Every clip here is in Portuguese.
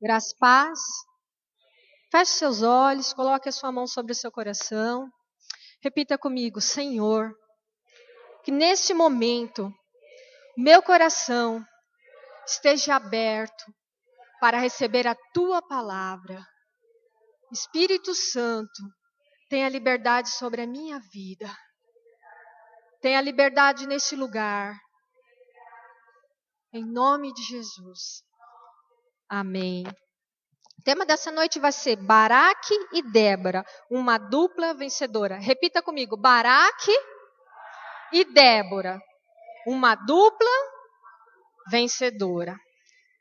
Graça e paz. Feche seus olhos, coloque a sua mão sobre o seu coração. Repita comigo, Senhor, que neste momento meu coração esteja aberto para receber a tua palavra. Espírito Santo, tenha liberdade sobre a minha vida. Tenha liberdade nesse lugar. Em nome de Jesus. Amém. O tema dessa noite vai ser Baraque e Débora, uma dupla vencedora. Repita comigo, Baraque e Débora, uma dupla vencedora.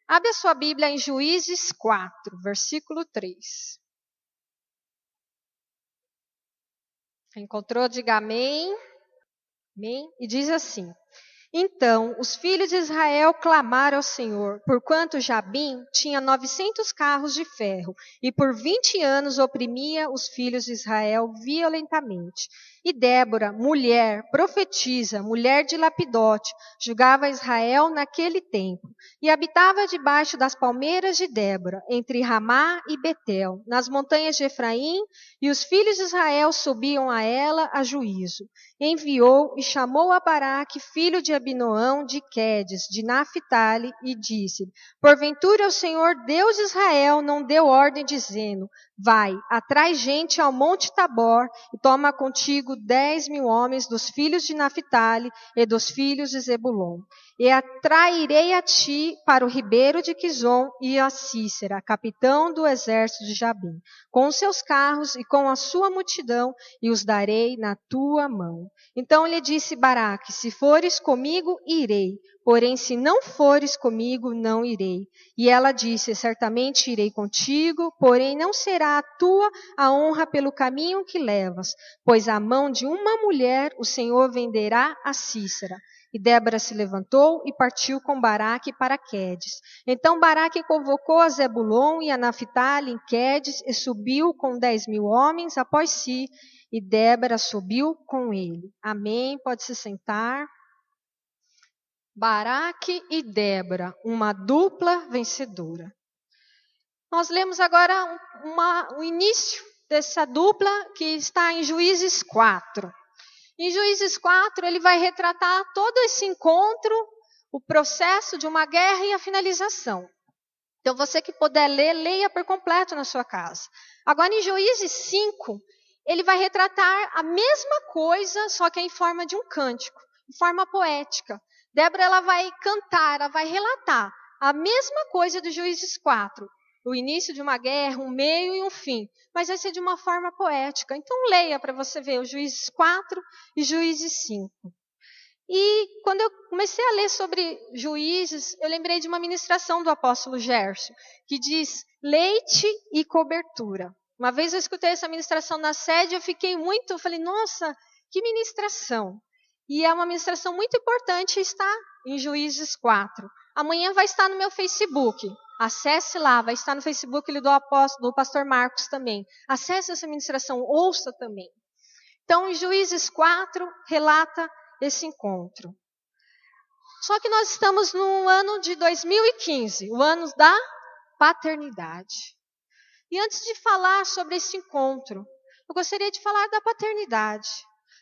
Abre a sua Bíblia em Juízes 4, versículo 3. Encontrou? Diga amém. Amém. E diz assim: Então os filhos de Israel clamaram ao Senhor, porquanto Jabim tinha 900 carros de ferro, e por 20 anos oprimia os filhos de Israel violentamente. E Débora, mulher, profetisa, mulher de Lapidote, julgava Israel naquele tempo, e habitava debaixo das palmeiras de Débora, entre Ramá e Betel, nas montanhas de Efraim, e os filhos de Israel subiam a ela a juízo. Enviou e chamou a Baraque, filho de Abinoão, de Quedes, de Naphtali, e disse: Porventura o Senhor Deus de Israel não deu ordem, dizendo: Vai, atrai gente ao monte Tabor, e toma contigo 10.000 homens dos filhos de Naphtali e dos filhos de Zebulon. E atrairei a ti para o ribeiro de Quizon e a Cícera, capitão do exército de Jabim, com os seus carros e com a sua multidão, e os darei na tua mão. Então lhe disse Baraque: Se fores comigo, irei. Porém, se não fores comigo, não irei. E ela disse: Certamente irei contigo, porém não será a tua a honra pelo caminho que levas, pois a mão de uma mulher o Senhor venderá a Cícera. E Débora se levantou e partiu com Baraque para Quedes. Então Baraque convocou a Zebulon e a Naphtali em Quedes e subiu com 10.000 homens após si, e Débora subiu com ele. Amém. Pode se sentar. Baraque e Débora, uma dupla vencedora. Nós lemos agora o início dessa dupla que está em Juízes 4. Em Juízes 4, ele vai retratar todo esse encontro, o processo de uma guerra e a finalização. Então, você que puder ler, leia por completo na sua casa. Agora, em Juízes 5, ele vai retratar a mesma coisa, só que em forma de um cântico, em forma poética. Débora, ela vai cantar, ela vai relatar a mesma coisa do Juízes 4. O início de uma guerra, um meio e um fim. Mas vai ser de uma forma poética. Então, leia para você ver o Juízes 4 e Juízes 5. E quando eu comecei a ler sobre Juízes, eu lembrei de uma ministração do apóstolo Gerson, que diz leite e cobertura. Uma vez eu escutei essa ministração na sede, eu falei, nossa, que ministração. E é uma ministração muito importante, está em Juízes 4. Amanhã vai estar no meu Facebook. Acesse lá, vai estar no Facebook do pastor Marcos também. Acesse essa ministração, ouça também. Então, em Juízes 4, relata esse encontro. Só que nós estamos no ano de 2015, o ano da paternidade. E antes de falar sobre esse encontro, eu gostaria de falar da paternidade.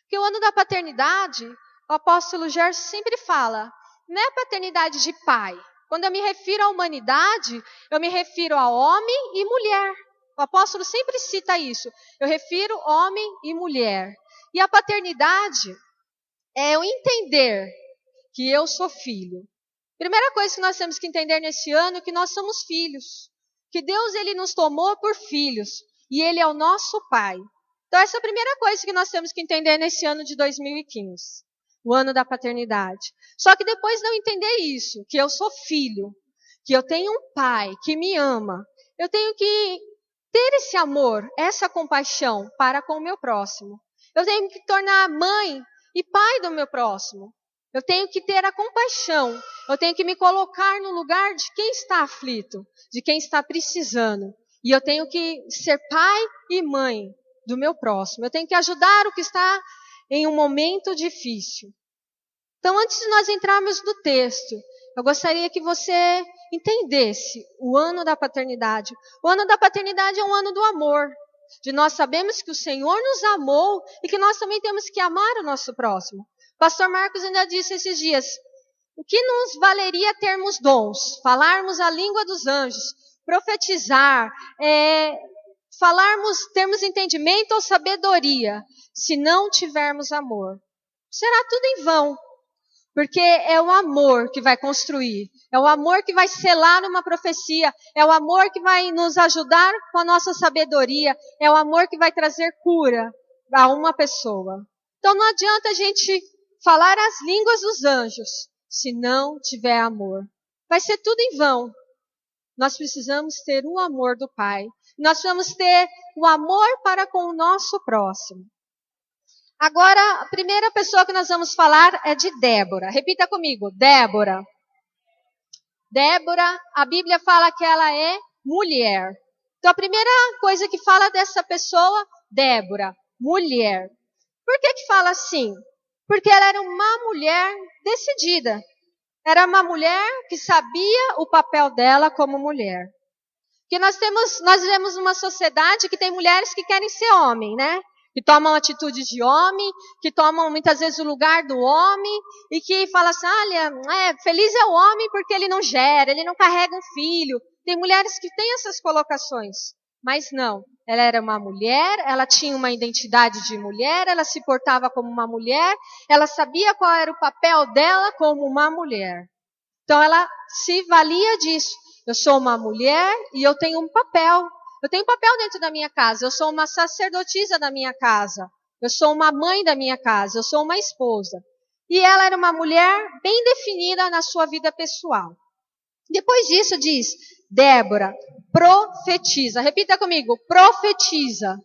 Porque o ano da paternidade, o apóstolo Gerson sempre fala, não é a paternidade de pai. Quando eu me refiro à humanidade, eu me refiro a homem e mulher. O apóstolo sempre cita isso. Eu refiro homem e mulher. E a paternidade é eu entender que eu sou filho. Primeira coisa que nós temos que entender nesse ano é que nós somos filhos. Que Deus, ele nos tomou por filhos. E ele é o nosso pai. Então essa é a primeira coisa que nós temos que entender nesse ano de 2015. O ano da paternidade. Só que depois de eu entender isso, que eu sou filho, que eu tenho um pai que me ama, eu tenho que ter esse amor, essa compaixão para com o meu próximo. Eu tenho que tornar mãe e pai do meu próximo. Eu tenho que ter a compaixão. Eu tenho que me colocar no lugar de quem está aflito, de quem está precisando. E eu tenho que ser pai e mãe do meu próximo. Eu tenho que ajudar o que está em um momento difícil. Então, antes de nós entrarmos no texto, eu gostaria que você entendesse o ano da paternidade. O ano da paternidade é um ano do amor. De nós sabemos que o Senhor nos amou e que nós também temos que amar o nosso próximo. Pastor Marcos ainda disse esses dias, o que nos valeria termos dons, falarmos a língua dos anjos, profetizar, termos entendimento ou sabedoria, se não tivermos amor? Será tudo em vão, porque é o amor que vai construir, é o amor que vai selar uma profecia, é o amor que vai nos ajudar com a nossa sabedoria, é o amor que vai trazer cura a uma pessoa. Então não adianta a gente falar as línguas dos anjos, se não tiver amor. Vai ser tudo em vão. Nós precisamos ter o amor do Pai. Nós precisamos ter o amor para com o nosso próximo. Agora, a primeira pessoa que nós vamos falar é de Débora. Repita comigo, Débora. Débora, a Bíblia fala que ela é mulher. Então, a primeira coisa que fala dessa pessoa, Débora, mulher. Por que fala assim? Porque ela era uma mulher decidida. Era uma mulher que sabia o papel dela como mulher. Porque nós vivemos numa sociedade que tem mulheres que querem ser homem, né? Que tomam atitudes de homem, que tomam muitas vezes o lugar do homem, e que falam assim, olha, feliz é o homem porque ele não gera, ele não carrega um filho. Tem mulheres que têm essas colocações. Mas não, ela era uma mulher, ela tinha uma identidade de mulher, ela se portava como uma mulher, ela sabia qual era o papel dela como uma mulher. Então ela se valia disso. Eu sou uma mulher e eu tenho um papel. Eu tenho um papel dentro da minha casa, eu sou uma sacerdotisa da minha casa, eu sou uma mãe da minha casa, eu sou uma esposa. E ela era uma mulher bem definida na sua vida pessoal. Depois disso diz, Débora, profetiza. Repita comigo, profetiza.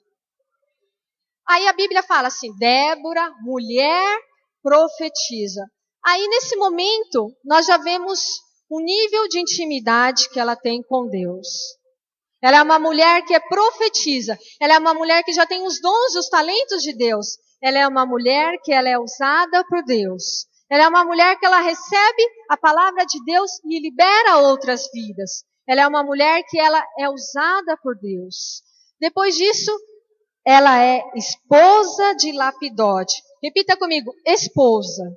Aí a Bíblia fala assim, Débora, mulher, profetiza. Aí nesse momento, nós já vemos o nível de intimidade que ela tem com Deus. Ela é uma mulher que profetiza. Ela é uma mulher que já tem os dons e os talentos de Deus. Ela é uma mulher que ela é usada por Deus. Ela é uma mulher que ela recebe a palavra de Deus e libera outras vidas. Ela é uma mulher que ela é usada por Deus. Depois disso, ela é esposa de Lapidote. Repita comigo, esposa.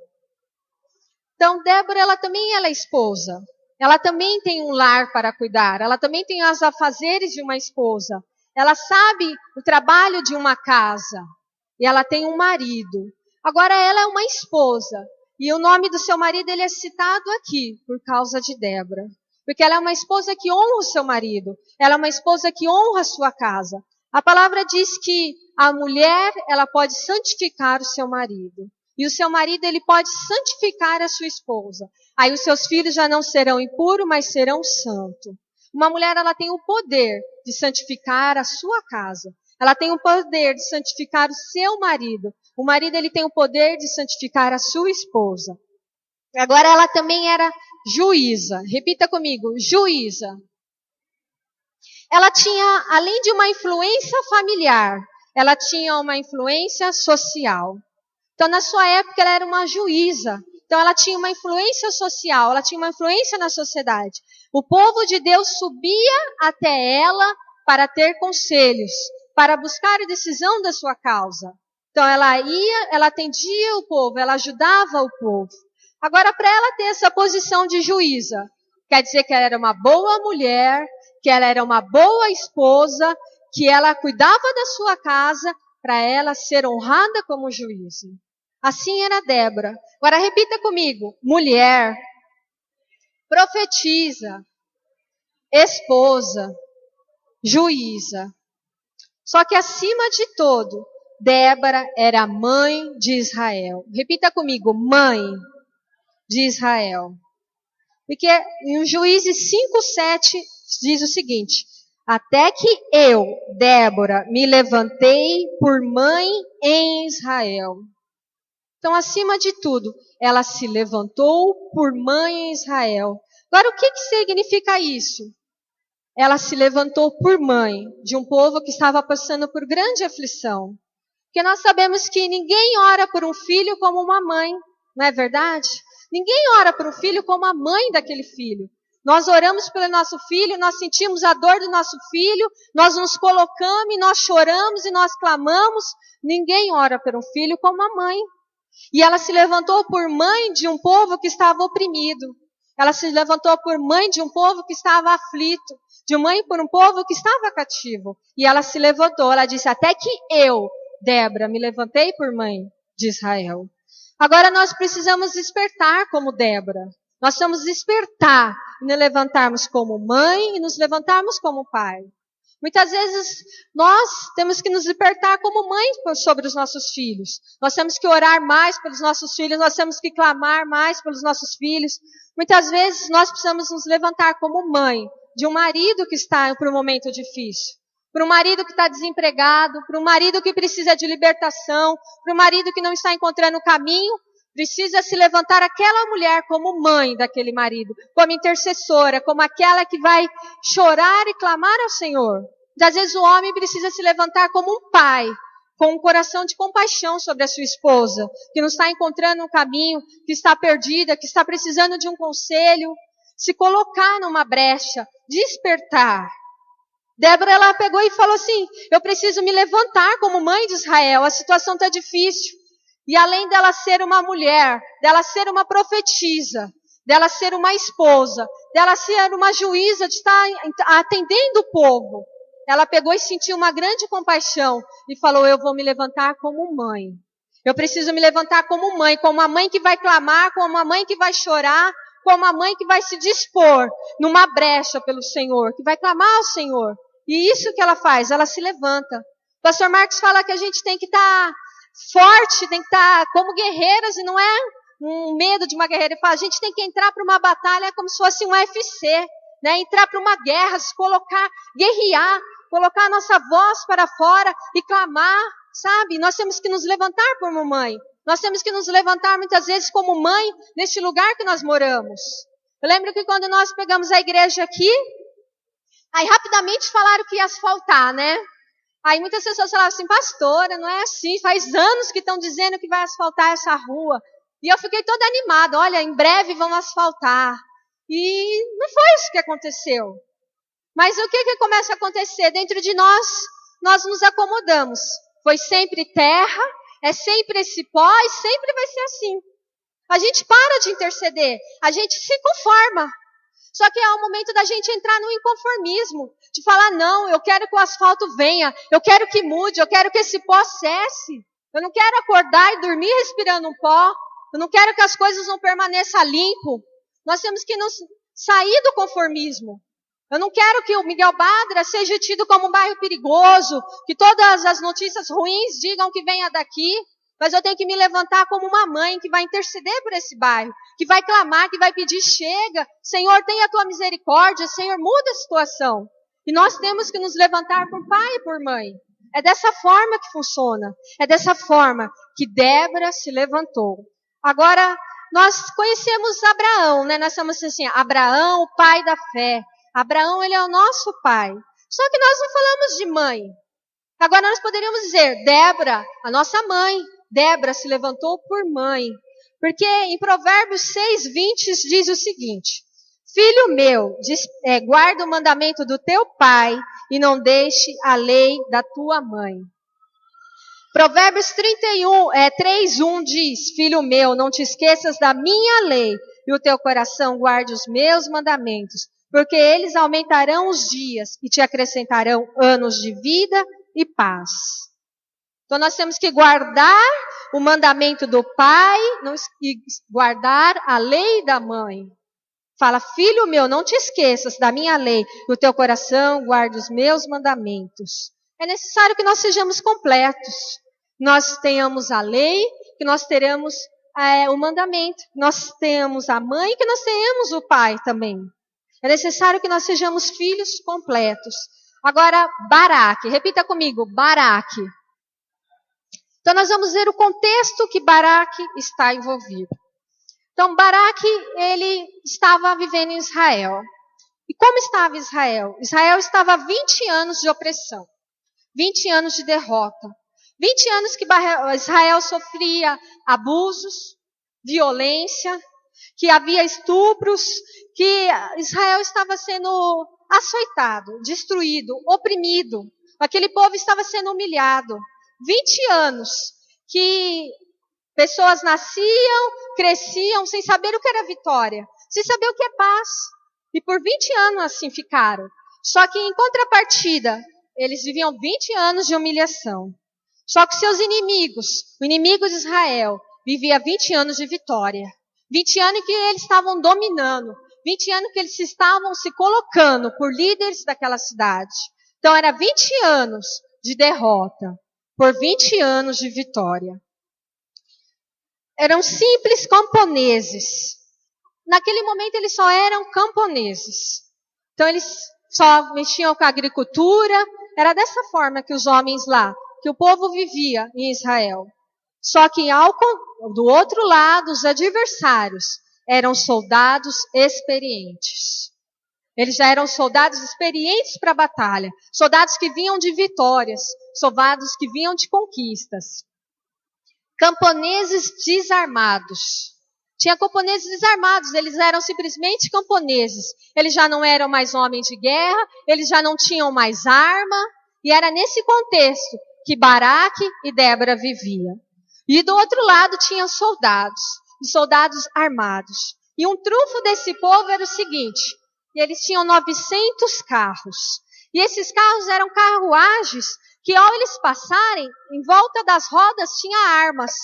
Então, Débora, ela também é esposa. Ela também tem um lar para cuidar. Ela também tem os afazeres de uma esposa. Ela sabe o trabalho de uma casa. E ela tem um marido. Agora, ela é uma esposa. E o nome do seu marido ele é citado aqui por causa de Débora. Porque ela é uma esposa que honra o seu marido. Ela é uma esposa que honra a sua casa. A palavra diz que a mulher, ela pode santificar o seu marido. E o seu marido, ele pode santificar a sua esposa. Aí os seus filhos já não serão impuros, mas serão santos. Uma mulher, ela tem o poder de santificar a sua casa. Ela tem o poder de santificar o seu marido. O marido, ele tem o poder de santificar a sua esposa. Agora, ela também era juíza. Repita comigo, juíza. Ela tinha, além de uma influência familiar, ela tinha uma influência social. Então, na sua época, ela era uma juíza. Então, ela tinha uma influência social, ela tinha uma influência na sociedade. O povo de Deus subia até ela para ter conselhos, para buscar a decisão da sua causa. Então, ela ia, ela atendia o povo, ela ajudava o povo. Agora, para ela ter essa posição de juíza, quer dizer que ela era uma boa mulher, que ela era uma boa esposa, que ela cuidava da sua casa, para ela ser honrada como juíza. Assim era Débora. Agora repita comigo, mulher, profetiza, esposa, juíza. Só que acima de todo, Débora era mãe de Israel. Repita comigo, mãe de Israel. Porque em Juízes 5:7 diz o seguinte, até que eu, Débora, me levantei por mãe em Israel. Então, acima de tudo, ela se levantou por mãe em Israel. Agora, o que significa isso? Ela se levantou por mãe de um povo que estava passando por grande aflição. Porque nós sabemos que ninguém ora por um filho como uma mãe, não é verdade? Ninguém ora por um filho como a mãe daquele filho. Nós oramos pelo nosso filho, nós sentimos a dor do nosso filho, nós nos colocamos e nós choramos e nós clamamos. Ninguém ora por um filho como a mãe. E ela se levantou por mãe de um povo que estava oprimido. Ela se levantou por mãe de um povo que estava aflito, de mãe por um povo que estava cativo. E ela se levantou, ela disse, até que eu, Débora, me levantei por mãe de Israel. Agora nós precisamos despertar como Débora. Nós precisamos despertar e nos levantarmos como mãe e nos levantarmos como pai. Muitas vezes nós temos que nos despertar como mãe sobre os nossos filhos. Nós temos que orar mais pelos nossos filhos, nós temos que clamar mais pelos nossos filhos. Muitas vezes nós precisamos nos levantar como mãe de um marido que está por um momento difícil. Para um marido que está desempregado, para um marido que precisa de libertação, para um marido que não está encontrando o caminho, precisa se levantar aquela mulher como mãe daquele marido, como intercessora, como aquela que vai chorar e clamar ao Senhor. Às vezes o homem precisa se levantar como um pai, com um coração de compaixão sobre a sua esposa, que não está encontrando um caminho, que está perdida, que está precisando de um conselho, se colocar numa brecha, despertar. Débora, ela pegou e falou assim, eu preciso me levantar como mãe de Israel, a situação está difícil. E além dela ser uma mulher, dela ser uma profetisa, dela ser uma esposa, dela ser uma juíza, de estar atendendo o povo, ela pegou e sentiu uma grande compaixão e falou, eu vou me levantar como mãe. Eu preciso me levantar como uma mãe que vai clamar, como uma mãe que vai chorar, como uma mãe que vai se dispor numa brecha pelo Senhor, que vai clamar ao Senhor. E isso que ela faz, ela se levanta. O pastor Marcos fala que a gente tem que estar forte, tem que estar como guerreiras, e não é um medo de uma guerreira. Ele fala, a gente tem que entrar para uma batalha como se fosse um UFC, né? Entrar para uma guerra, se colocar, guerrear, colocar a nossa voz para fora e clamar, sabe? Nós temos que nos levantar como mãe. Nós temos que nos levantar muitas vezes como mãe neste lugar que nós moramos. Eu lembro que quando nós pegamos a igreja aqui, aí rapidamente falaram que ia asfaltar, né? Aí muitas pessoas falavam assim, pastora, não é assim, faz anos que estão dizendo que vai asfaltar essa rua. E eu fiquei toda animada, olha, em breve vão asfaltar. E não foi isso que aconteceu. Mas o que começa a acontecer? Dentro de nós nos acomodamos. Foi sempre terra, é sempre esse pó e sempre vai ser assim. A gente para de interceder, a gente se conforma. Só que é o momento da gente entrar no inconformismo, de falar, não, eu quero que o asfalto venha, eu quero que mude, eu quero que esse pó cesse. Eu não quero acordar e dormir respirando um pó, eu não quero que as coisas não permaneçam limpo. Nós temos que nos sair do conformismo. Eu não quero que o Miguel Badra seja tido como um bairro perigoso, que todas as notícias ruins digam que venha daqui. Mas eu tenho que me levantar como uma mãe que vai interceder por esse bairro, que vai clamar, que vai pedir, chega, Senhor, tenha a tua misericórdia, Senhor, muda a situação. E nós temos que nos levantar por pai e por mãe. É dessa forma que funciona. É dessa forma que Débora se levantou. Agora, nós conhecemos Abraão, né? Nós estamos assim, Abraão, o pai da fé. Abraão, ele é o nosso pai. Só que nós não falamos de mãe. Agora nós poderíamos dizer, Débora, a nossa mãe. Débora se levantou por mãe. Porque em Provérbios 6:20 diz o seguinte, filho meu, guarda o mandamento do teu pai e não deixe a lei da tua mãe. Provérbios 3:1 diz, filho meu, não te esqueças da minha lei e o teu coração guarde os meus mandamentos, porque eles aumentarão os dias e te acrescentarão anos de vida e paz. Então nós temos que guardar o mandamento do pai e guardar a lei da mãe. Fala, filho meu, não te esqueças da minha lei, no teu coração guarde os meus mandamentos. É necessário que nós sejamos completos. Nós tenhamos a lei, que nós teremos o mandamento. Nós tenhamos a mãe, que nós tenhamos o pai também. É necessário que nós sejamos filhos completos. Agora, Baraque, repita comigo, Baraque. Então nós vamos ver o contexto que Baraque está envolvido. Então Baraque, ele estava vivendo em Israel. E como estava Israel? Israel estava há 20 anos de opressão, 20 anos de derrota, 20 anos que Israel sofria abusos, violência, que havia estupros, que Israel estava sendo açoitado, destruído, oprimido. Aquele povo estava sendo humilhado. 20 anos que pessoas nasciam, cresciam sem saber o que era vitória, sem saber o que é paz. E por 20 anos assim ficaram. Só que em contrapartida, eles viviam 20 anos de humilhação. Só que seus inimigos, o inimigo de Israel, vivia 20 anos de vitória. 20 anos que eles estavam dominando. 20 anos que eles estavam se colocando por líderes daquela cidade. Então era 20 anos de derrota por 20 anos de vitória. Eram simples camponeses. Naquele momento eles só eram camponeses. Então eles só mexiam com a agricultura. Era dessa forma que os homens lá, que o povo vivia em Israel. Só que do outro lado, os adversários eram soldados experientes. Eles já eram soldados experientes para a batalha. Soldados que vinham de vitórias. Soldados que vinham de conquistas. Camponeses desarmados. Tinha camponeses desarmados, eles eram simplesmente camponeses. Eles já não eram mais homens de guerra, eles já não tinham mais arma. E era nesse contexto que Baraque e Débora viviam. E do outro lado tinha soldados, e soldados armados. E um trunfo desse povo era o seguinte, eles tinham 900 carros. E esses carros eram carruagens que ao eles passarem, em volta das rodas tinha armas.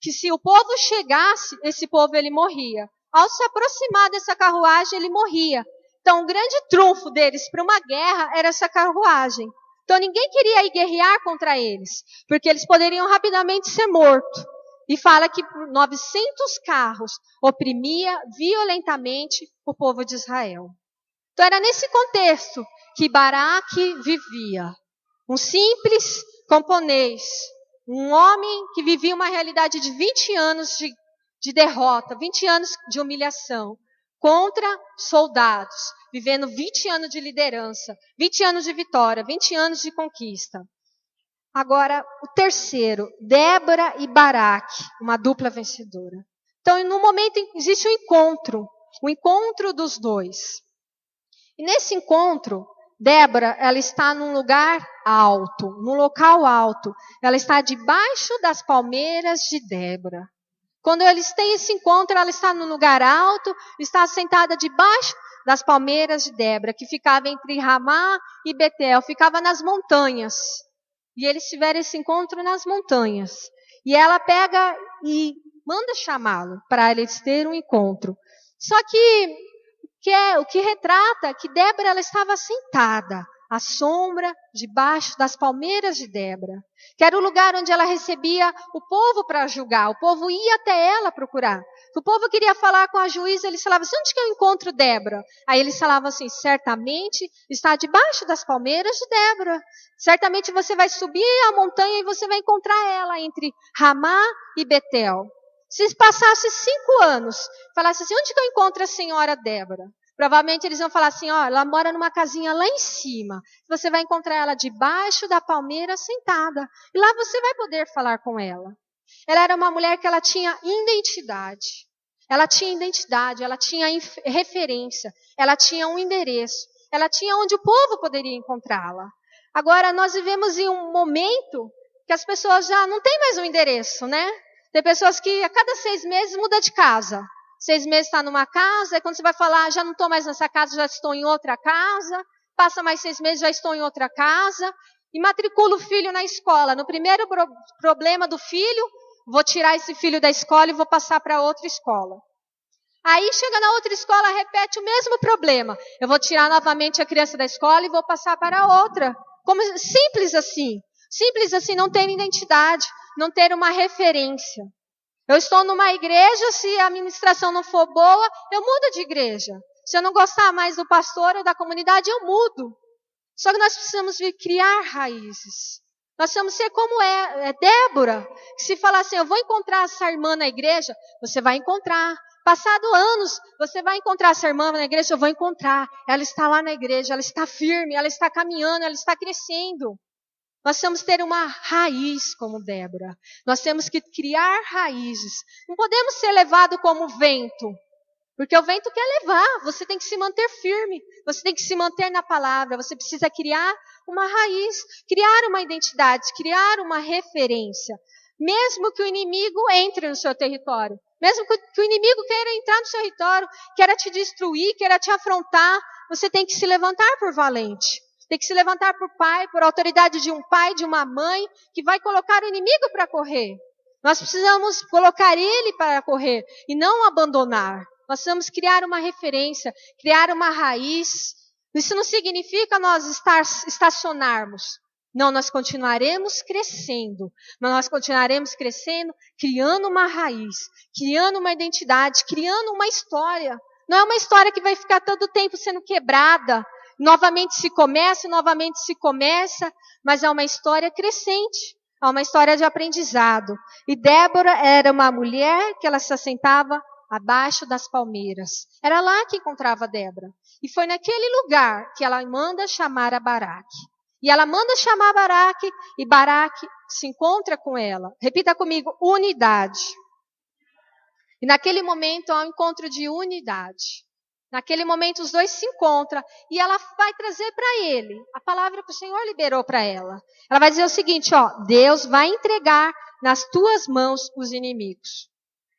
Que se o povo chegasse, esse povo ele morria. Ao se aproximar dessa carruagem, ele morria. Então o grande trunfo deles para uma guerra era essa carruagem. Então ninguém queria ir guerrear contra eles, porque eles poderiam rapidamente ser mortos. E fala que 900 carros oprimia violentamente o povo de Israel. Então era nesse contexto que Baraque vivia. Um simples camponês, um homem que vivia uma realidade de 20 anos de derrota, 20 anos de humilhação, contra soldados, vivendo 20 anos de liderança, 20 anos de vitória, 20 anos de conquista. Agora, o terceiro, Débora e Baraque, uma dupla vencedora. Então, no momento existe o encontro dos dois. E nesse encontro, Débora, ela está num lugar alto, num local alto. Ela está debaixo das palmeiras de Débora. Quando eles têm esse encontro, ela está num lugar alto, está sentada debaixo das palmeiras de Débora, que ficava entre Ramá e Betel, ficava nas montanhas. E eles tiveram esse encontro nas montanhas. E ela pega e manda chamá-lo para eles terem um encontro. Só que o que retrata que Débora ela estava sentada à sombra debaixo das palmeiras de Débora, que era o lugar onde ela recebia o povo para julgar. O povo ia até ela procurar. O povo queria falar com a juíza, eles falavam assim, onde que eu encontro Débora? Aí eles falavam assim, certamente está debaixo das palmeiras de Débora. Certamente você vai subir a montanha e você vai encontrar ela entre Ramá e Betel. Se passasse 5 anos, falasse assim, onde que eu encontro a senhora Débora? Provavelmente eles vão falar assim, ó, ela mora numa casinha lá em cima. Você vai encontrar ela debaixo da palmeira sentada. E lá você vai poder falar com ela. Ela era uma mulher que ela tinha identidade. Ela tinha identidade, ela tinha referência, ela tinha um endereço. Ela tinha onde o povo poderia encontrá-la. Agora, nós vivemos em um momento que as pessoas já não têm mais um endereço, né? Tem pessoas que a cada 6 meses muda de casa. 6 meses está numa casa, e quando você vai falar, já não estou mais nessa casa, já estou em outra casa. Passa mais 6 meses, já estou em outra casa. E matricula o filho na escola. No primeiro problema do filho, vou tirar esse filho da escola e vou passar para outra escola. Aí chega na outra escola, repete o mesmo problema. Eu vou tirar novamente a criança da escola e vou passar para outra. Simples assim, não ter identidade, não ter uma referência. Eu estou numa igreja, se a administração não for boa, eu mudo de igreja. Se eu não gostar mais do pastor ou da comunidade, eu mudo. Só que nós precisamos criar raízes. Nós precisamos ser como é Débora, que se falar assim, eu vou encontrar essa irmã na igreja, você vai encontrar. Passado anos, você vai encontrar essa irmã na igreja, eu vou encontrar. Ela está lá na igreja, ela está firme, ela está caminhando, ela está crescendo. Nós temos que ter uma raiz como Débora. Nós temos que criar raízes. Não podemos ser levados como vento. Porque o vento quer levar, você tem que se manter firme, você tem que se manter na palavra, você precisa criar uma raiz, criar uma identidade, criar uma referência. Mesmo que o inimigo entre no seu território, mesmo que o inimigo queira entrar no seu território, queira te destruir, queira te afrontar, você tem que se levantar por valente. Tem que se levantar por pai, por autoridade de um pai, de uma mãe, que vai colocar o inimigo para correr. Nós precisamos colocar ele para correr e não abandonar. Nós precisamos criar uma referência, criar uma raiz. Isso não significa nós estacionarmos. Não, nós continuaremos crescendo. Mas nós continuaremos crescendo, criando uma raiz, criando uma identidade, criando uma história. Não é uma história que vai ficar todo o tempo sendo quebrada. Novamente se começa, mas é uma história crescente. É uma história de aprendizado. E Débora era uma mulher que ela se assentava abaixo das palmeiras. Era lá que encontrava Débora. E foi naquele lugar que ela manda chamar a Baraque. E ela manda chamar Baraque e Baraque se encontra com ela. Repita comigo, unidade. E naquele momento há um encontro de unidade. Naquele momento os dois se encontram e ela vai trazer para ele a palavra que o Senhor liberou para ela. Ela vai dizer o seguinte, ó, Deus vai entregar nas tuas mãos os inimigos.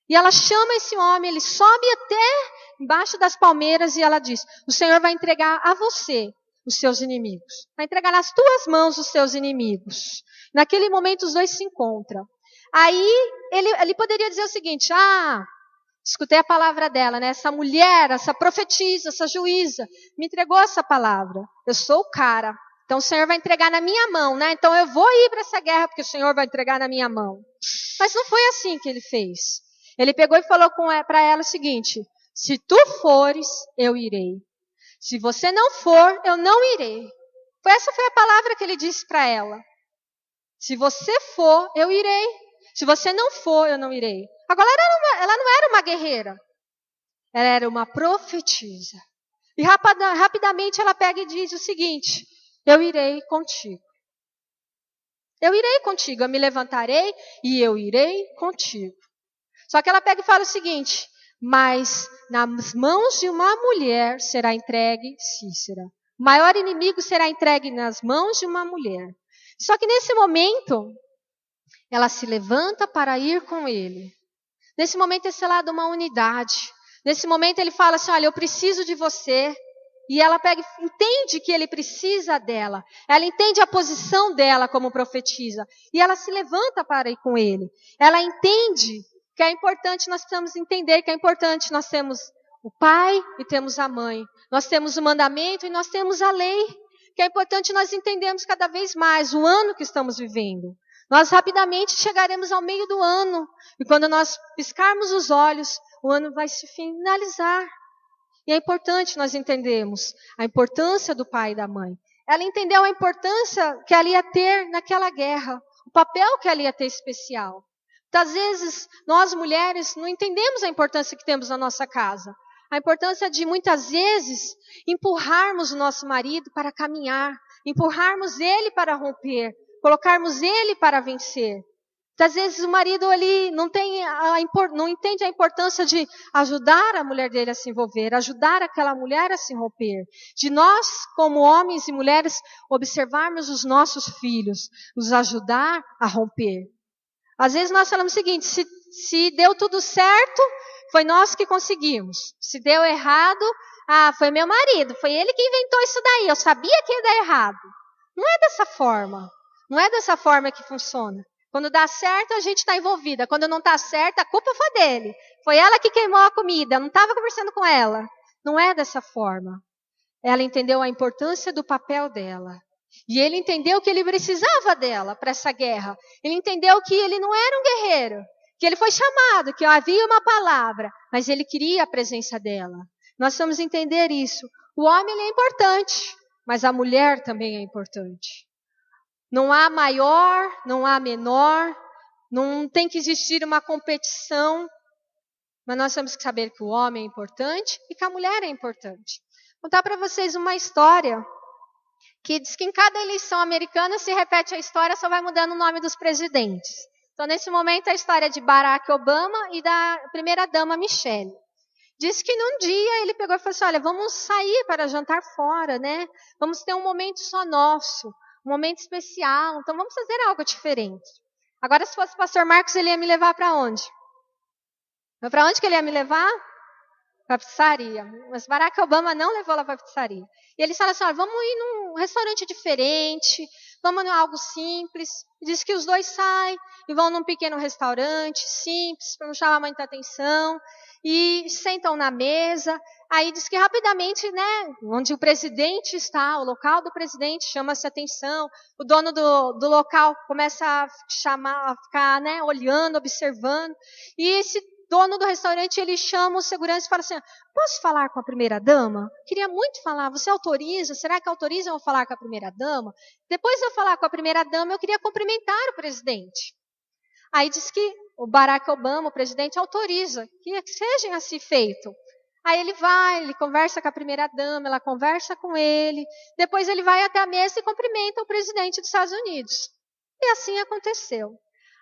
E ela chama esse homem, ele sobe até embaixo das palmeiras e ela diz, o Senhor vai entregar a você os seus inimigos. Vai entregar nas tuas mãos os seus inimigos. Naquele momento os dois se encontram. Aí ele poderia dizer o seguinte, escutei a palavra dela, né? Essa mulher, essa profetisa, essa juíza, me entregou essa palavra. Eu sou o cara. Então o Senhor vai entregar na minha mão, né? Então eu vou ir para essa guerra porque o Senhor vai entregar na minha mão. Mas não foi assim que ele fez. Ele pegou e falou para ela o seguinte, se tu fores, eu irei. Se você não for, eu não irei. Essa foi a palavra que ele disse para ela. Se você for, eu irei. Se você não for, eu não irei. Agora, ela não era uma guerreira. Ela era uma profetisa. E rapidamente ela pega e diz o seguinte, eu irei contigo. Eu irei contigo, eu me levantarei e eu irei contigo. Só que ela pega e fala o seguinte, mas nas mãos de uma mulher será entregue Cícera. O maior inimigo será entregue nas mãos de uma mulher. Só que nesse momento, ela se levanta para ir com ele. Nesse momento é selada uma unidade. Nesse momento ele fala assim, olha, eu preciso de você. E ela pega e entende que ele precisa dela. Ela entende a posição dela como profetisa. E ela se levanta para ir com ele. Ela entende que é importante, nós precisamos entender que é importante, nós temos o pai e temos a mãe. Nós temos o mandamento e nós temos a lei. Que é importante nós entendermos cada vez mais o ano que estamos vivendo. Nós rapidamente chegaremos ao meio do ano. E quando nós piscarmos os olhos, o ano vai se finalizar. E é importante nós entendermos a importância do pai e da mãe. Ela entendeu a importância que ela ia ter naquela guerra. O papel que ela ia ter especial. Às vezes, nós mulheres não entendemos a importância que temos na nossa casa. A importância de, muitas vezes, empurrarmos o nosso marido para caminhar. Empurrarmos ele para romper. Colocarmos ele para vencer. Às vezes, o marido ele não entende a importância de ajudar a mulher dele a se envolver. Ajudar aquela mulher a se romper. De nós, como homens e mulheres, observarmos os nossos filhos. Os ajudar a romper. Às vezes nós falamos o seguinte, se deu tudo certo, foi nós que conseguimos. Se deu errado, foi meu marido, foi ele que inventou isso daí, eu sabia que ia dar errado. Não é dessa forma, não é dessa forma que funciona. Quando dá certo, a gente está envolvida. Quando não está certo, a culpa foi dele. Foi ela que queimou a comida, eu não estava conversando com ela. Não é dessa forma. Ela entendeu a importância do papel dela. E ele entendeu que ele precisava dela para essa guerra. Ele entendeu que ele não era um guerreiro, que ele foi chamado, que havia uma palavra, mas ele queria a presença dela. Nós vamos entender isso. O homem ele é importante, mas a mulher também é importante. Não há maior, não há menor, não tem que existir uma competição, mas nós temos que saber que o homem é importante e que a mulher é importante. Vou contar para vocês uma história que diz que em cada eleição americana se repete a história, só vai mudando o nome dos presidentes. Então, nesse momento, a história de Barack Obama e da primeira-dama Michelle. Diz que num dia ele pegou e falou assim, olha, vamos sair para jantar fora, né? Vamos ter um momento só nosso, um momento especial, então vamos fazer algo diferente. Agora, se fosse o pastor Marcos, ele ia me levar para onde? Para onde que ele ia me levar? Para a pizzaria. Mas Barack Obama não levou lá para a pizzaria. E eles falaram assim, olha, vamos ir num restaurante diferente, vamos em algo simples. Diz que os dois saem e vão num pequeno restaurante simples, para não chamar muita atenção, e sentam na mesa. Aí diz que rapidamente, né, onde o presidente está, o local do presidente chama-se atenção, o dono do local começa a ficar, né, olhando, observando, e esse dono do restaurante, ele chama o segurança e fala assim, posso falar com a primeira-dama? Queria muito falar, você autoriza? Será que autoriza eu falar com a primeira-dama? Depois de eu falar com a primeira-dama, eu queria cumprimentar o presidente. Aí diz que o Barack Obama, o presidente, autoriza que seja assim feito. Aí ele vai, ele conversa com a primeira-dama, ela conversa com ele, depois ele vai até a mesa e cumprimenta o presidente dos Estados Unidos. E assim aconteceu.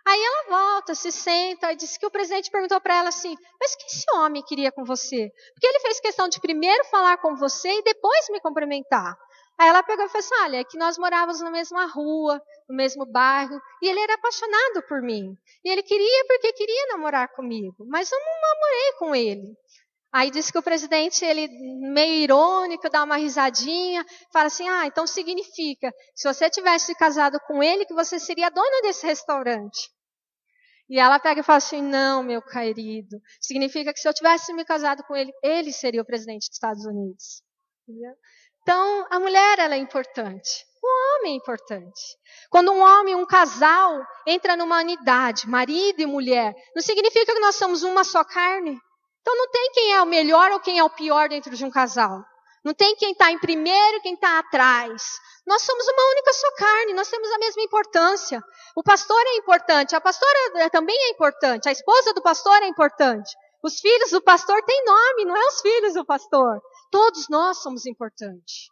Aí ela volta, se senta e diz que o presidente perguntou para ela assim, mas o que esse homem queria com você? Porque ele fez questão de primeiro falar com você e depois me cumprimentar. Aí ela pegou e falou assim, olha, é que nós morávamos na mesma rua, no mesmo bairro, e ele era apaixonado por mim. E ele queria porque queria namorar comigo, mas eu não namorei com ele. Aí diz que o presidente, ele meio irônico, dá uma risadinha, fala assim, então significa, se você tivesse casado com ele, que você seria dona desse restaurante. E ela pega e fala assim, não, meu querido, significa que se eu tivesse me casado com ele, ele seria o presidente dos Estados Unidos. Entendeu? Então, a mulher, ela é importante. O homem é importante. Quando um homem, um casal, entra numa unidade, marido e mulher, não significa que nós somos uma só carne. Então não tem quem é o melhor ou quem é o pior dentro de um casal. Não tem quem está em primeiro e quem está atrás. Nós somos uma única só carne, nós temos a mesma importância. O pastor é importante, a pastora também é importante, a esposa do pastor é importante. Os filhos do pastor têm nome, não é os filhos do pastor. Todos nós somos importantes.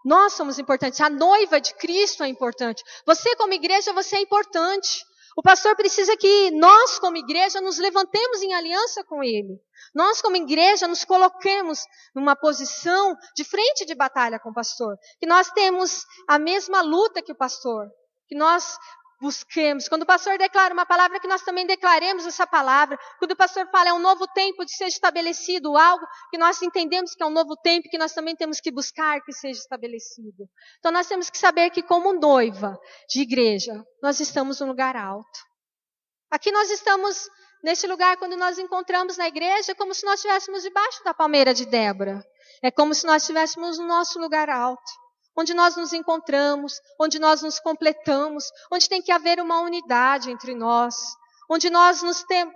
Nós somos importantes, a noiva de Cristo é importante. Você como igreja, você é importante. O pastor precisa que nós, como igreja, nos levantemos em aliança com ele. Nós, como igreja, nos coloquemos numa posição de frente de batalha com o pastor. Que nós temos a mesma luta que o pastor. Que nós busquemos. Quando o pastor declara uma palavra, que nós também declaremos essa palavra. Quando o pastor fala, é um novo tempo de ser estabelecido algo, que nós entendemos que é um novo tempo, que nós também temos que buscar que seja estabelecido. Então nós temos que saber que como noiva de igreja, nós estamos num lugar alto. Aqui nós estamos nesse lugar, quando nós encontramos na igreja, como se nós estivéssemos debaixo da palmeira de Débora. É como se nós estivéssemos no nosso lugar alto. Onde nós nos encontramos, onde nós nos completamos, onde tem que haver uma unidade entre nós, onde nós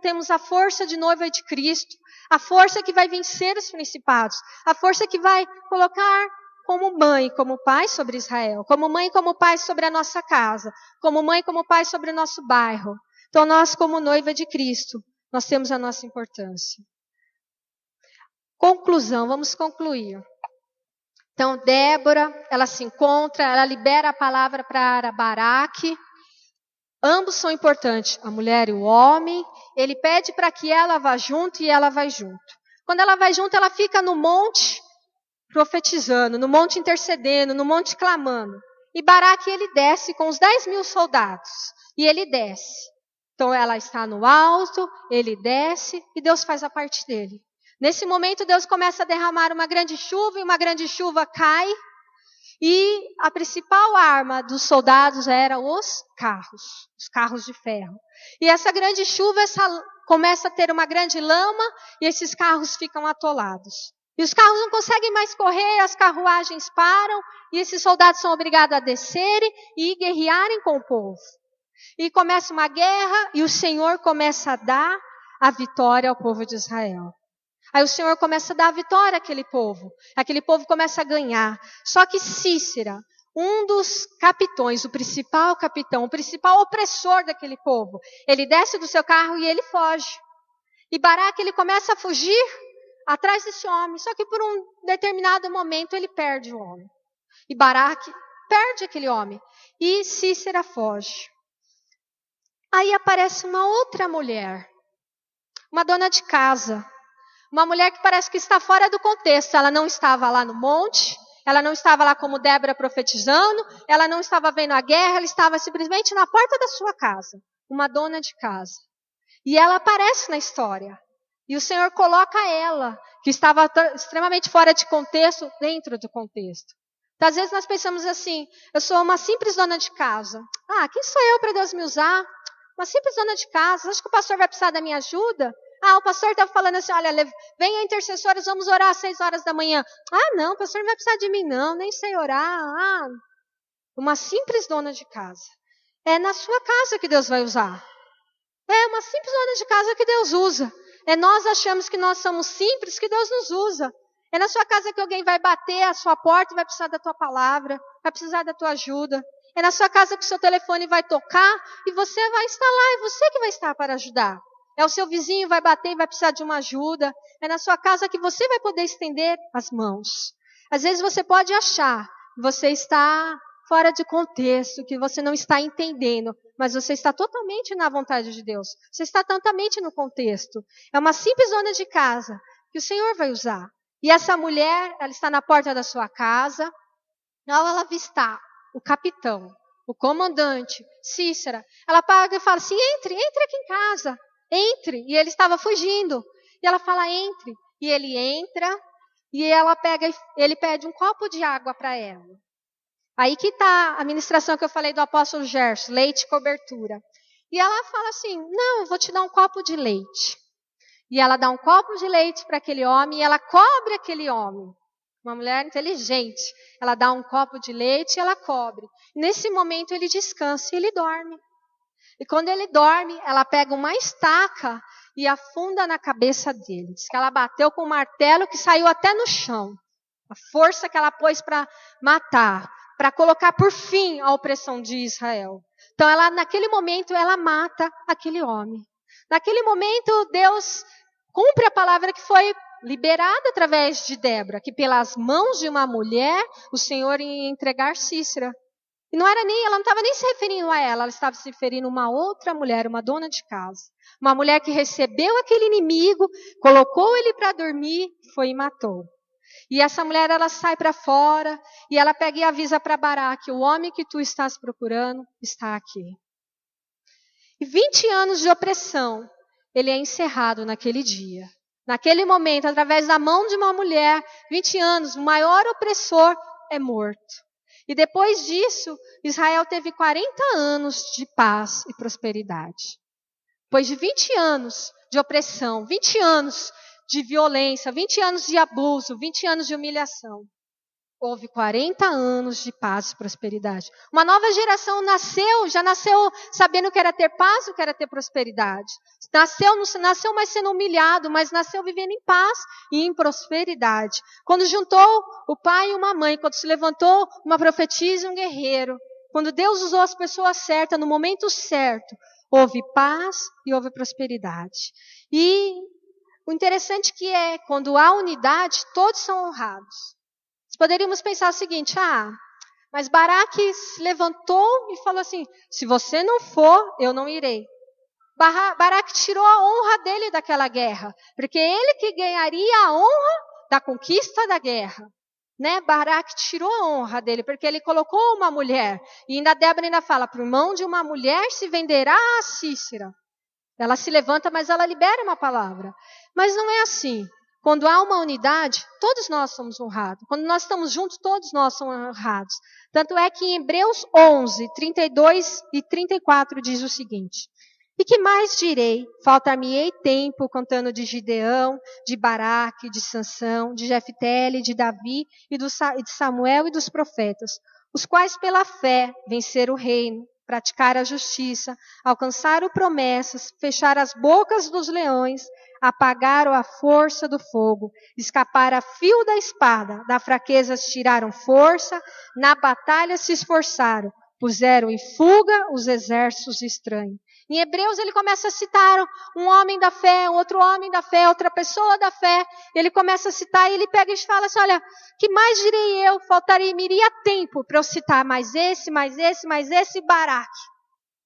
temos a força de noiva de Cristo, a força que vai vencer os principados, a força que vai colocar como mãe, como pai sobre Israel, como mãe, como pai sobre a nossa casa, como mãe, como pai sobre o nosso bairro. Então nós, como noiva de Cristo, nós temos a nossa importância. Conclusão, vamos concluir. Então, Débora, ela se encontra, ela libera a palavra para Baraque. Ambos são importantes, a mulher e o homem. Ele pede para que ela vá junto e ela vai junto. Quando ela vai junto, ela fica no monte profetizando, no monte intercedendo, no monte clamando. E Baraque, ele desce com os 10.000 soldados. E ele desce. Então, ela está no alto, ele desce e Deus faz a parte dele. Nesse momento, Deus começa a derramar uma grande chuva e uma grande chuva cai. E a principal arma dos soldados era os carros de ferro. E essa grande chuva começa a ter uma grande lama e esses carros ficam atolados. E os carros não conseguem mais correr, as carruagens param e esses soldados são obrigados a descerem e guerrearem com o povo. E começa uma guerra e o Senhor começa a dar a vitória ao povo de Israel. Aí o Senhor começa a dar a vitória àquele povo começa a ganhar. Só que Cícera, um dos capitões, o principal capitão, o principal opressor daquele povo, ele desce do seu carro e ele foge. E Baraque, ele começa a fugir atrás desse homem, só que por um determinado momento ele perde o homem. E Baraque perde aquele homem e Cícera foge. Aí aparece uma outra mulher, uma dona de casa, Uma mulher que parece que está fora do contexto. Ela não estava lá no monte, ela não estava lá como Débora profetizando, ela não estava vendo a guerra, ela estava simplesmente na porta da sua casa. Uma dona de casa. E ela aparece na história. E o Senhor coloca ela, que estava extremamente fora de contexto, dentro do contexto. Então, às vezes nós pensamos assim, eu sou uma simples dona de casa. Quem sou eu para Deus me usar? Uma simples dona de casa. Acho que o pastor vai precisar da minha ajuda? O pastor estava falando assim, olha, venha intercessores, vamos orar às 6 horas da manhã. Não, o pastor não vai precisar de mim não, nem sei orar. Uma simples dona de casa. É na sua casa que Deus vai usar. É uma simples dona de casa que Deus usa. Nós achamos que nós somos simples, que Deus nos usa. É na sua casa que alguém vai bater a sua porta e vai precisar da tua palavra, vai precisar da tua ajuda. É na sua casa que o seu telefone vai tocar e você vai estar lá, é você que vai estar para ajudar. É o seu vizinho vai bater e vai precisar de uma ajuda. É na sua casa que você vai poder estender as mãos. Às vezes você pode achar que você está fora de contexto, que você não está entendendo, mas você está totalmente na vontade de Deus. Você está totalmente no contexto. É uma simples dona de casa que o Senhor vai usar. E essa mulher, ela está na porta da sua casa. Ao ela avistar o capitão, o comandante, Cícera, ela paga e fala assim, entre aqui em casa, entre. E ele estava fugindo. E ela fala, entre. E ele entra, e ele pede um copo de água para ela. Aí que está a ministração que eu falei do apóstolo Gerson, leite e cobertura. E ela fala assim, não, eu vou te dar um copo de leite. E ela dá um copo de leite para aquele homem e ela cobre aquele homem. Uma mulher inteligente. Ela dá um copo de leite e ela cobre. Nesse momento ele descansa e ele dorme. E quando ele dorme, ela pega uma estaca e afunda na cabeça dele. Diz que ela bateu com um martelo que saiu até no chão. A força que ela pôs para matar, para colocar por fim a opressão de Israel. Então naquele momento ela mata aquele homem. Naquele momento Deus cumpre a palavra que foi liberada através de Débora, que pelas mãos de uma mulher o Senhor ia entregar Cícera. E ela não estava nem se referindo a ela estava se referindo a uma outra mulher, uma dona de casa. Uma mulher que recebeu aquele inimigo, colocou ele para dormir, foi e matou. E essa mulher, ela sai para fora, e ela pega e avisa para Baraque, o homem que tu estás procurando está aqui. E 20 anos de opressão, ele é encerrado naquele dia. Naquele momento, através da mão de uma mulher, 20 anos, o maior opressor é morto. E depois disso, Israel teve 40 anos de paz e prosperidade. Depois de 20 anos de opressão, 20 anos de violência, 20 anos de abuso, 20 anos de humilhação, houve 40 anos de paz e prosperidade. Uma nova geração já nasceu sabendo o que era ter paz, o que era ter prosperidade. Nasceu mais sendo humilhado, mas nasceu vivendo em paz e em prosperidade. Quando juntou o pai e uma mãe, quando se levantou uma profetisa e um guerreiro, quando Deus usou as pessoas certas no momento certo, houve paz e houve prosperidade. E o interessante que é, quando há unidade, todos são honrados. Poderíamos pensar o seguinte, mas Baraque se levantou e falou assim, se você não for, eu não irei. Baraque tirou a honra dele daquela guerra, porque ele que ganharia a honra da conquista da guerra. Baraque tirou a honra dele, porque ele colocou uma mulher. E Débora ainda fala, por mão de uma mulher se venderá a Cícera. Ela se levanta, mas ela libera uma palavra. Mas não é assim. Quando há uma unidade, todos nós somos honrados. Quando nós estamos juntos, todos nós somos honrados. Tanto é que em Hebreus 11, 32 e 34 diz o seguinte. E que mais direi? Faltar-me-ei tempo contando de Gideão, de Baraque, de Sansão, de Jefté, de Davi e de Samuel e dos profetas, os quais pela fé venceram o reino, praticaram a justiça, alcançaram promessas, fecharam as bocas dos leões, apagaram a força do fogo, escaparam a fio da espada, da fraqueza tiraram força, na batalha se esforçaram, puseram em fuga os exércitos estranhos. Em Hebreus ele começa a citar um homem da fé, um outro homem da fé, outra pessoa da fé. Ele começa a citar e ele pega e fala assim, olha, que mais direi eu? Me iria tempo para eu citar mais esse, Baraque.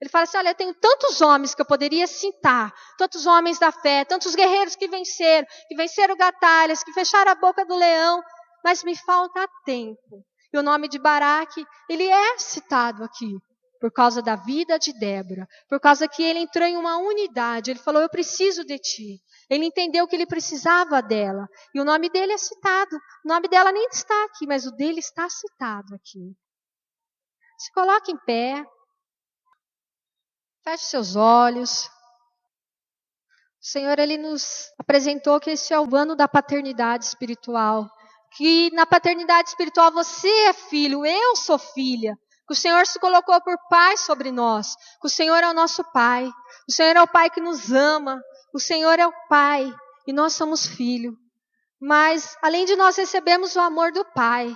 Ele fala assim, olha, eu tenho tantos homens que eu poderia citar, tantos homens da fé, tantos guerreiros que venceram batalhas, que fecharam a boca do leão, mas me falta tempo. E o nome de Baraque, ele é citado aqui, por causa da vida de Débora, por causa que ele entrou em uma unidade, ele falou, eu preciso de ti. Ele entendeu que ele precisava dela, e o nome dele é citado. O nome dela nem está aqui, mas o dele está citado aqui. Se coloque em pé, feche seus olhos. O Senhor, ele nos apresentou que esse é o ano da paternidade espiritual, que na paternidade espiritual você é filho, eu sou filha, que o Senhor se colocou por pai sobre nós, que o Senhor é o nosso pai, o Senhor é o pai que nos ama, o Senhor é o pai e nós somos filho. Mas além de nós recebemos o amor do pai,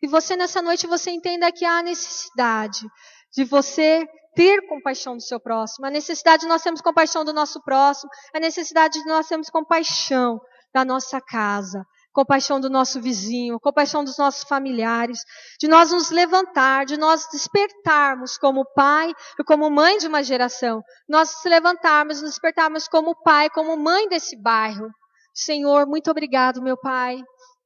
e você nessa noite você entenda que há a necessidade de você ter compaixão do seu próximo, a necessidade de nós termos compaixão do nosso próximo, a necessidade de nós termos compaixão da nossa casa, compaixão do nosso vizinho, compaixão dos nossos familiares, de nós nos levantar, de nós despertarmos como pai e como mãe de uma geração, nós nos levantarmos, nos despertarmos como pai, como mãe desse bairro. Senhor, muito obrigado, meu Pai.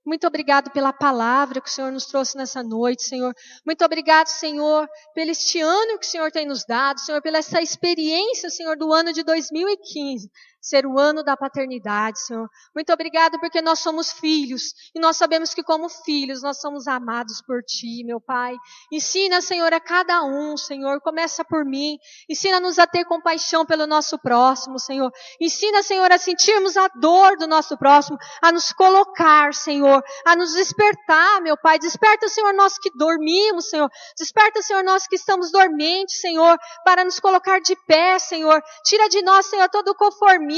Muito obrigado pela palavra que o Senhor nos trouxe nessa noite, Senhor. Muito obrigado, Senhor, pelo este ano que o Senhor tem nos dado, Senhor, pela essa experiência, Senhor, do ano de 2015. Ser o ano da paternidade, Senhor. Muito obrigado porque nós somos filhos e nós sabemos que como filhos nós somos amados por Ti, meu Pai. Ensina, Senhor, a cada um, Senhor. Começa por mim. Ensina-nos a ter compaixão pelo nosso próximo, Senhor. Ensina, Senhor, a sentirmos a dor do nosso próximo, a nos colocar, Senhor, a nos despertar, meu Pai. Desperta, Senhor, nós que dormimos, Senhor. Desperta, Senhor, nós que estamos dormentes, Senhor, para nos colocar de pé, Senhor. Tira de nós, Senhor, todo o conformismo,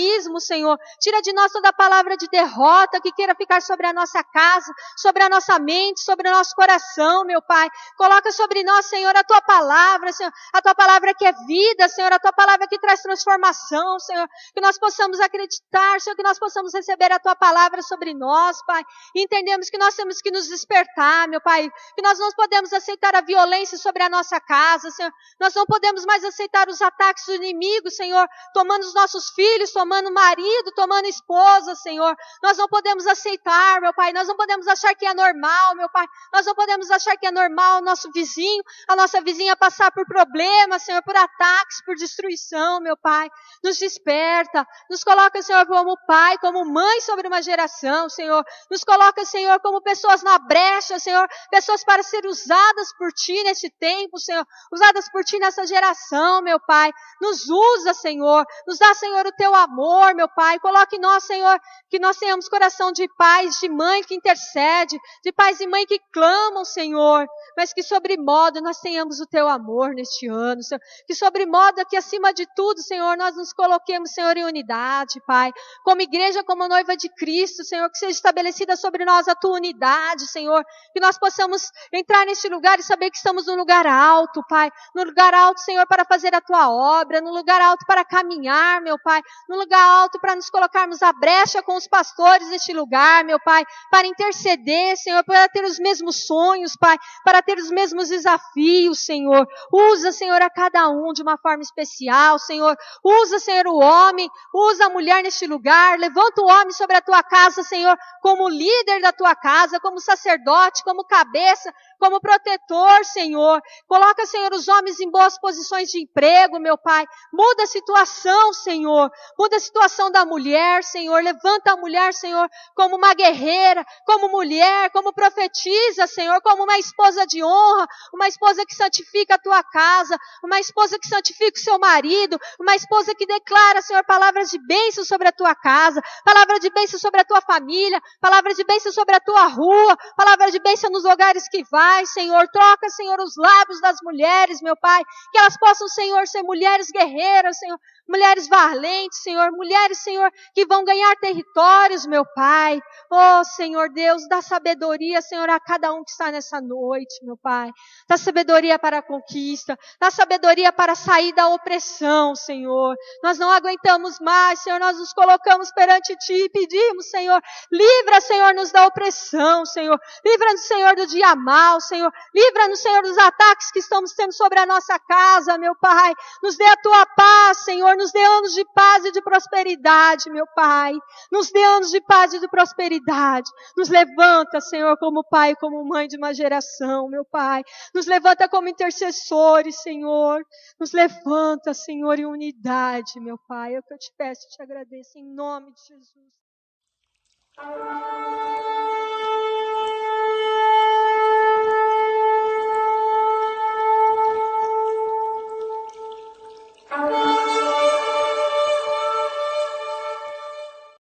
Senhor. Tira de nós toda palavra de derrota que queira ficar sobre a nossa casa, sobre a nossa mente, sobre o nosso coração, meu Pai. Coloca sobre nós, Senhor, a Tua palavra, Senhor. A Tua palavra que é vida, Senhor. A Tua palavra que traz transformação, Senhor. Que nós possamos acreditar, Senhor, que nós possamos receber a Tua palavra sobre nós, Pai. E entendemos que nós temos que nos despertar, meu Pai. Que nós não podemos aceitar a violência sobre a nossa casa, Senhor. Nós não podemos mais aceitar os ataques do inimigo, Senhor. Tomando os nossos filhos, tomando marido, tomando esposa, Senhor. Nós não podemos aceitar, meu Pai. Nós não podemos achar que é normal, meu Pai. Nós não podemos achar que é normal o nosso vizinho, a nossa vizinha passar por problemas, Senhor, por ataques, por destruição, meu Pai. Nos desperta, nos coloca, Senhor, como pai, como mãe sobre uma geração, Senhor. Nos coloca, Senhor, como pessoas na brecha, Senhor. Pessoas para ser usadas por Ti nesse tempo, Senhor. Usadas por Ti nessa geração, meu Pai. Nos usa, Senhor. Nos dá, Senhor, o Teu amor, meu Pai. Coloque em nós, Senhor, que nós tenhamos coração de pais, de mãe que intercede, de pais e mãe que clamam, Senhor. Mas que sobre modo nós tenhamos o Teu amor neste ano, Senhor. Que sobre modo que acima de tudo, Senhor, nós nos coloquemos, Senhor, em unidade, Pai. Como igreja, como noiva de Cristo, Senhor, que seja estabelecida sobre nós a Tua unidade, Senhor. Que nós possamos entrar neste lugar e saber que estamos num lugar alto, Pai. No lugar alto, Senhor, para fazer a Tua obra. No lugar alto para caminhar, meu Pai. No lugar alto para nos colocarmos à brecha com os pastores deste lugar, meu Pai. Para interceder, Senhor, para ter os mesmos sonhos, Pai. Para ter os mesmos desafios, Senhor. Usa, Senhor, a cada um de uma forma especial, Senhor. Usa, Senhor, o homem. Usa a mulher neste lugar. Levanta o homem sobre a Tua casa, Senhor, como líder da Tua casa, como sacerdote, como cabeça, como protetor, Senhor. Coloca, Senhor, os homens em boas posições de emprego, meu Pai. Muda a situação, Senhor. Muda a situação da mulher, Senhor. Levanta a mulher, Senhor, como uma guerreira, como mulher, como profetiza, Senhor, como uma esposa de honra, uma esposa que santifica a Tua casa, uma esposa que santifica o seu marido, uma esposa que declara, Senhor, palavras de bênção sobre a Tua casa, palavra de bênção sobre a Tua família, palavra de bênção sobre a Tua rua, palavra de bênção nos lugares que vai, Senhor. Troca, Senhor, os lábios das mulheres, meu Pai, que elas possam, Senhor, ser mulheres guerreiras, Senhor, mulheres valentes, Senhor, Senhor, mulheres, Senhor, que vão ganhar territórios, meu Pai. Oh, Senhor Deus, dá sabedoria, Senhor, a cada um que está nessa noite, meu Pai. Dá sabedoria para a conquista, dá sabedoria para sair da opressão, Senhor. Nós não aguentamos mais, Senhor, nós nos colocamos perante Ti e pedimos, Senhor, livra, Senhor-nos da opressão, Senhor. Livra-nos, Senhor, do dia mal, Senhor. Livra-nos, Senhor, dos ataques que estamos tendo sobre a nossa casa, meu Pai. Nos dê a Tua paz, Senhor. Nos dê anos de paz e de prosperidade, meu Pai. Nos dê anos de paz e de prosperidade. Nos levanta, Senhor, como pai e como mãe de uma geração, meu Pai. Nos levanta como intercessores, Senhor. Nos levanta, Senhor, em unidade, meu Pai. É o que eu te peço e te agradeço, em nome de Jesus.